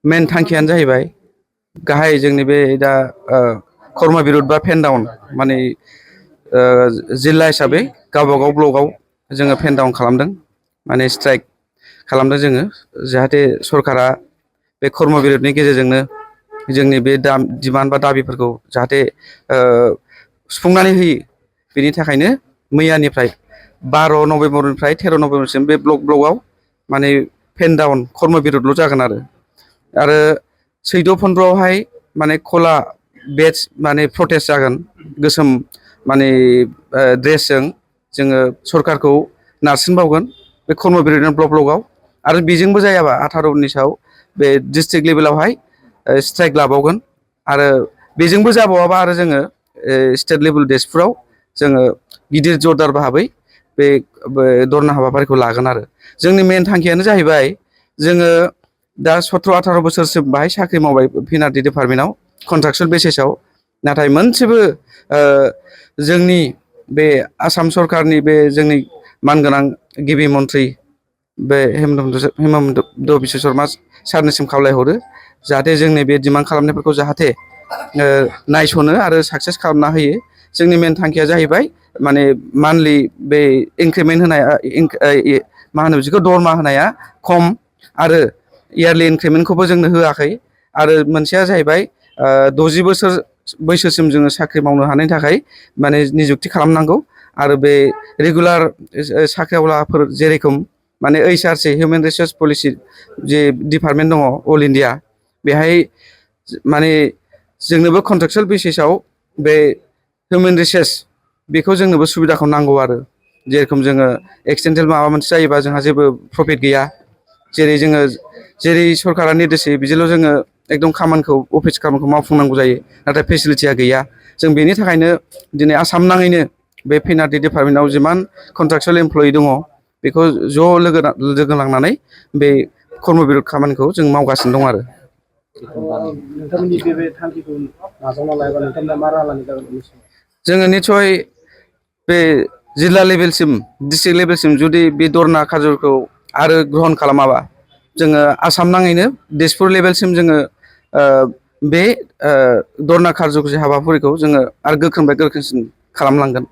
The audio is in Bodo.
मेन थांखियानो जाहैबाय गाहाय जोंनि बे दा कर्म बिरोध बा पेन डाउन माने जिल्ला हिसाबै गावबागाव ब्लकआव जोङो पेन डाउन खालामदों माने स्ट्राइक खालामदों जोङो जाहाथे सरकारा बे कर्म बिरोधनि गेजेरजोंनो जोंनि बे डिमान्ड बा दाबिफोरखौ जाहाथे सुफुंनानै होयो बेनि थाखायनो मैयानिफ्राय 12 नभेम्बरनिफ्राय 13 नभेम्बरसिम बे ब्लकआव माने पेन डाउन कर्म बिरोधल' जागोन आरो 14 15आवहाय माने खला बेच माने प्रटेस्ट जागोन गोसोम माने ड्रेसजों जोङो सरकारखौ नारसिनबावगोन बे कर्म बिरोधनि ब्लकआव आरो बेजोंबो जायाबा 18 19आव बे डिस्ट्रिक्ट लेभेलावहाय स्ट्राइक लाबावगोन आरो बेजोंबो जाबावाबा आरो जोङो स्टेट लेभेल देशफोराव जोङो गिदिर जरदार भाबै बे धरना हाबाफारिखौ लागोन आरो जोंनि मेन थांखियानो जाहैबाय जोङो दा 17 18 बोसोरसिम बाहाय साख्रि मावबाय पिनाटि डिपार्टमेन्टआव कन्ट्राक्चुयेल बेसिसाव नाथाय मोनसेबो जोंनि बे आसाम सरकारनि बे जोंनि मानगोनां गिबि मन्थ्रि बे हेमन्त बिश्व शर्मा सारनिसिम खावलायहरो जाहाथे जोंनि बे डिमान्ड खालामनायफोरखौ जाहाथे नायस'नो आरो साक्सेस खालामना होयो जोंनि मेन थांखिया जाहैबाय माने मान्थलि बे इंक्रिमेन्ट होनाया मा होनो बिदिखौ दरमा होनाया खम आरो इयारलि इंक्रिमेन्टखौबो जोंनो होआखै आरो मोनसेया जाहैबाय 60 बोसोर बैसोसिम जोङो साख्रि मावनो हानायनि थाखाय माने निजुक्ति खालामनांगौ आरो बे रेगुलार साख्रिआवलाफोर जेरेखम माने HRC हिउमेन रिसोर्स पलिसि जे डिपार्टमेन्ट दङ अल इन्डिया बेहाय माने जोंनोबो कन्ट्राक्चुयेल बेसिसाव बे हिउमेन रिसोर्स बेखौ जोंनोबो सुबिदाखौ नांगौ आरो जेरेखम जोङो एक्सिडेन्टेल माबा मोनसे जायोबा जोंहा जेबो प्रफिट गैया जेरै सरकारा निर्देश होयो बिदिल' जोङो एकदम खामानिखौ अफिस खामानिखौ मावफुंनांगौ जायो नाथाय फेसिलिटिया गैया जों बेनि थाखायनो दिनै आसाम नाङैनो बे पिनाटि डिपार्टमेन्टआव जिमान कन्ट्राक्चुयेल एमप्लयि दङ बेखौ ज' लोगो लांनानै बे कर्म बिरोध खामानिखौ जों मावगासिनो दं आरो नोंथांमोननि बे थांखिखौ नाजावना लायोबा नोंथांमोना मा राहा लानाय जागोन जोङो निस्सय बे जिल्ला लेभेलसिम डिस्ट्रिक्ट लेभेलसिम जुदि बे धरना खाजोलखौ आरो ग्रहन खालामाबा जोङो आसाम नाङैनो दिसपुर लेभेलसिम जोङो बे धरना खारज'खौ हाबाफारिखौ जोङो आरो गोख्रोंनिफ्राय गोख्रोंसिन खालामलांगोन